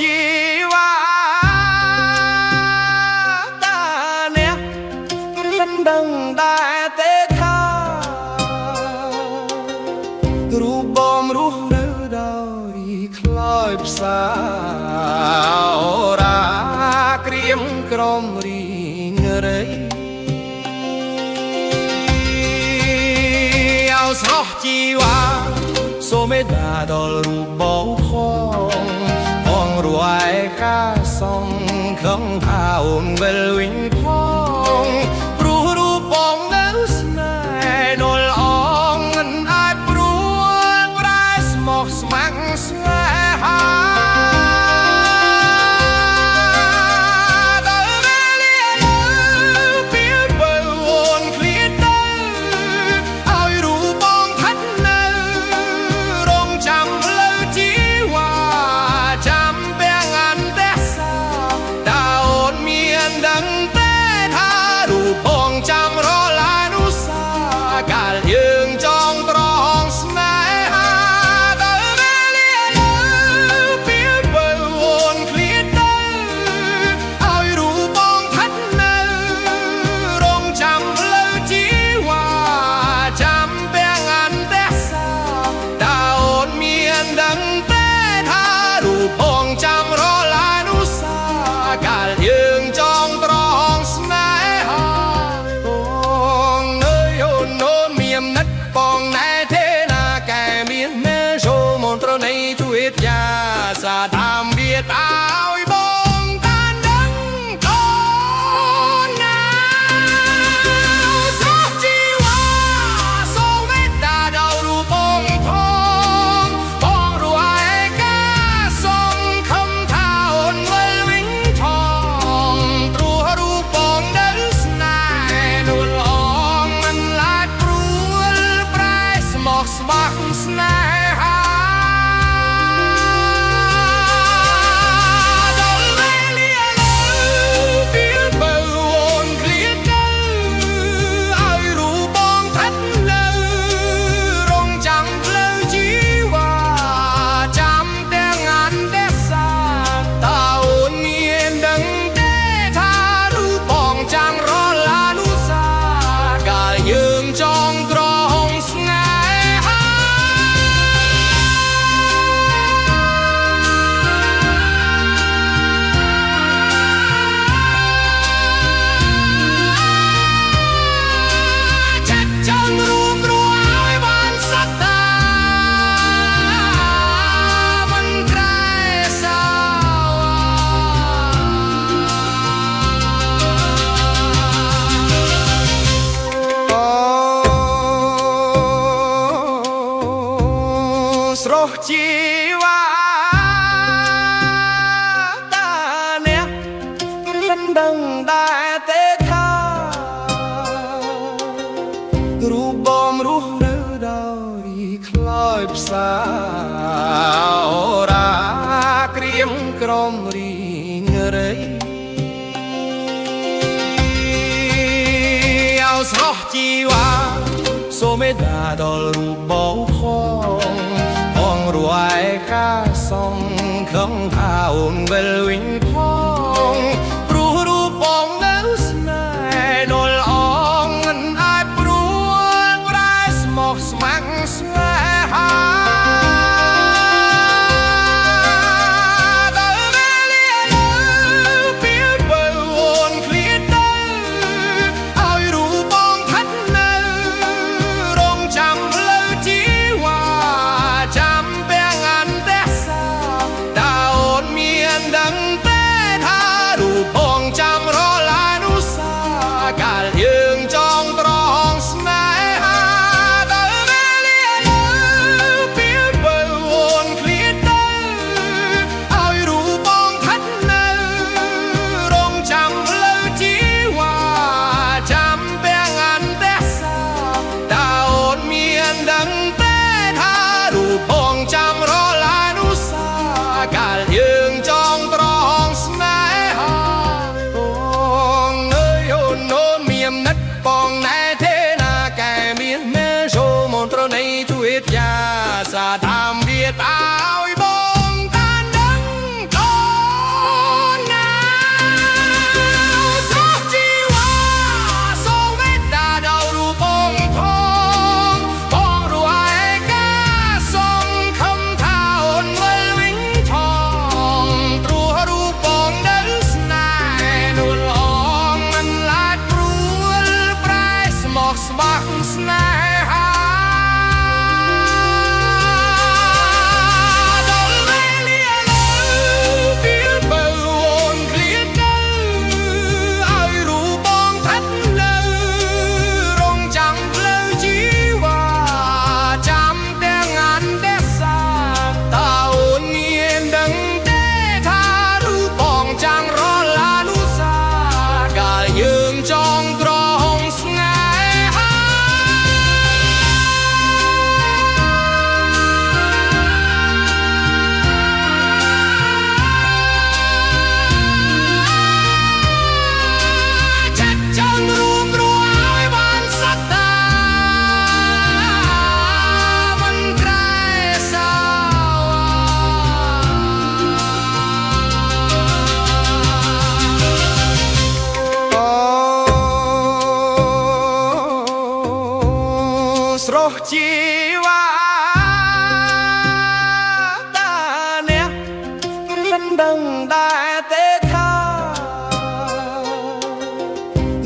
ជីវ៉ាតាអ្នកមិនដឹងដែរទេថារូបបងរស់នៅដោយខ្លោចផ្សាអូរាក្រៀមក្រំរីងរៃเอาស្រស់ជីវ៉ាសូមេដាដល់រូបបងផងរួយកាសងខំថាអូនវិលវិញផងព្រោះរូបបងនៅស្នេហ៍ដល់អងមិនអាចព្រួលប្រែស្មោះស្ម័គ្រស្នេហាសាតាមវាតឲ្យបងតានដឹងកូនណាស្រស់ជីវ៉ាសូមេតាដល់រូបបងផងបងរួយកាសងខំថាអូនវិលវិញផងព្រោះរូបបងនៅស្នេហ៍នួលអងមិនឡាចព្រួលប្រែស្មោះស្ម័គ្រស្នេហាស្រស់ជីវ៉ាតាអ្នកមិនដឹងដែរទេថារូបបងរស់នៅដោយខ្លោចផ្សាអូរាក្រៀមក្រំរីងរៃเอาស្រស់ជីវ៉ាសូមេដាដល់រូបបងផងរួយកាសងខំថាអូនវិលវិញផងព្រោះរូបបងនៅស្នេហ៍ដល់អងមិនអាចព្រួលប្រែស្មោះស្ម័គ្រស្នេហាសាតាមវាតឲ្យបងតានដឹងកូន កស្ម័គ្រស្នេហាដល់វេលាលើពីលបើអូនឃ្លាតទៅឲ្យរូបបងឋិតនៅរងចាំផ្លូវជីវ៉ាចាំទាំងអានទេសាតើអូនមានដឹងទេថារូបបងចាំងរលានុសាកាលយើងចងត្រង់ស្នេហាចាត់ចង់រួមរស់ឲ្យបានសត្វតាមិនក្រែសោស្រស់ជីវ៉ាតាអ្នកមិនដឹងដែរទេថា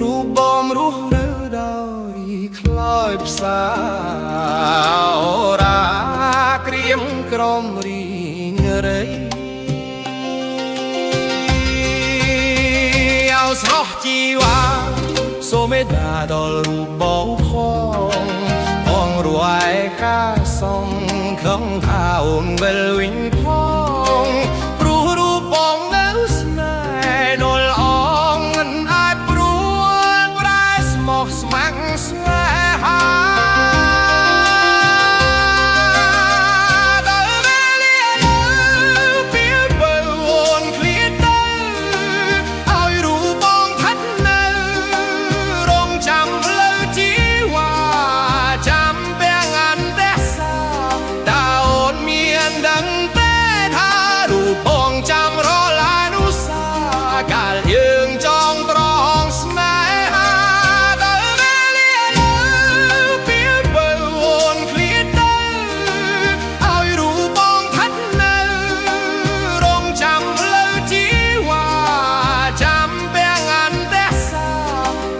រូបបងរស់នៅដោយខ្លោចផ្សាអូរាក្រៀមក្រំរីងរៃឲ្យស្រស់ជីវ៉ាសូមមេត្តាដល់រូបបងផងរស់ឯកាសងខំថាអូនវិលវិញផងព្រោះរូបបងនៅស្នេហ៍ដលអងមិនអាចព្រួលប្រែស្មោះស្ម័គ្រស្នេហាដល់វេលាលើពីលបើអូនឃ្លាតទៅឲ្យរូបបងឋិតនៅរងចាំផ្លូវជីវ៉ាចាំទាំងអានទេសាតើអូនមានដឹងទេថារូបបងចាំរលានុសាកាលយើងចងត្រង់ស្នេហាដល់វេលាលើពីលបើអូនឃ្លាតទៅឲ្យរូបបងឋិតនៅរងចាំផ្លូវជីវ៉ាចាំទាំងអានទេសា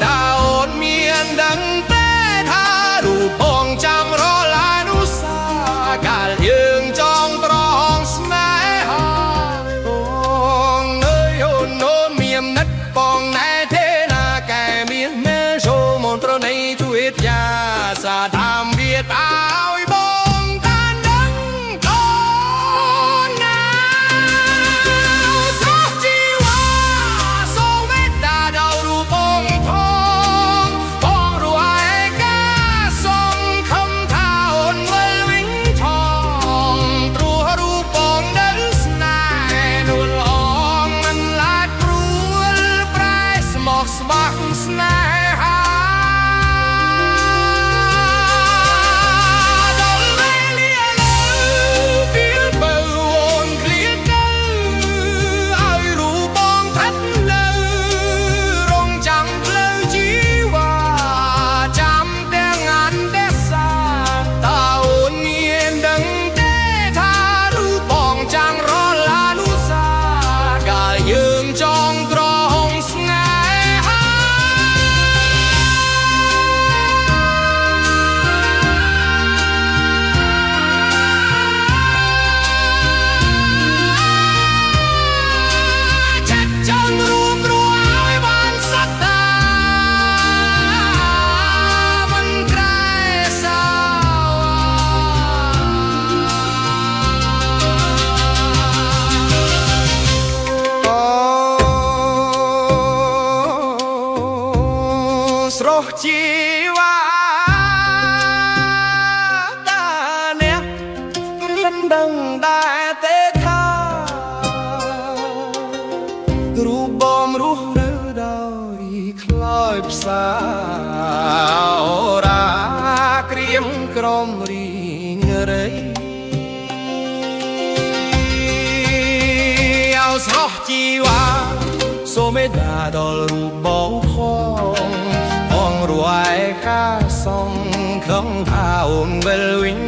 តើអូនមានដឹងទេថារូបបងចាំរលានុសាកាលយើងចងត្រង់ស្នេហាបងអើយអូនអូនមាននិតបងណែទេណាកែមានមេចូលមន្ត្រនៃជួយយ៉ាសាតាមវាឲ្យបងតានដឹងតណាស្រស់ជីវ៉ាសូមមេត្តាដល់រូបបងផងបងរស់ឯកាសងខំថាអូនវិលវិញផងព្រោះរូបបងនៅស្នេហ៍នួលអងមិនឡាចព្រួលប្រែស្មោះស្ម័គ្រស្នេហាដល់វេលាលើពីលបើអូនឃ្លាតទៅឲ្យរូបបងឋិតនៅរងចាំផ្លូវជីវ៉ាចាំទាំងអានទេសាតើអូនមានដឹងទេថារូបបងចាំងរលានុសាកាលយើងចងត្រង់ស្នេហាចាត់ចង់រួមរស់ឲ្យបានសត្វតាមិនក្រែសោស្រស់ជីវ៉ាតាអ្នកមិនដឹងដែរទេថារូបបងរស់នៅដោយខ្លោចផ្សាអូរាក្រៀមក្រំរីងរៃឲ្យស្រស់ជីវ៉ាសូមមេត្តាដល់រូបបងផងរស់ឯកាសងខំថាអូនវិលវិញ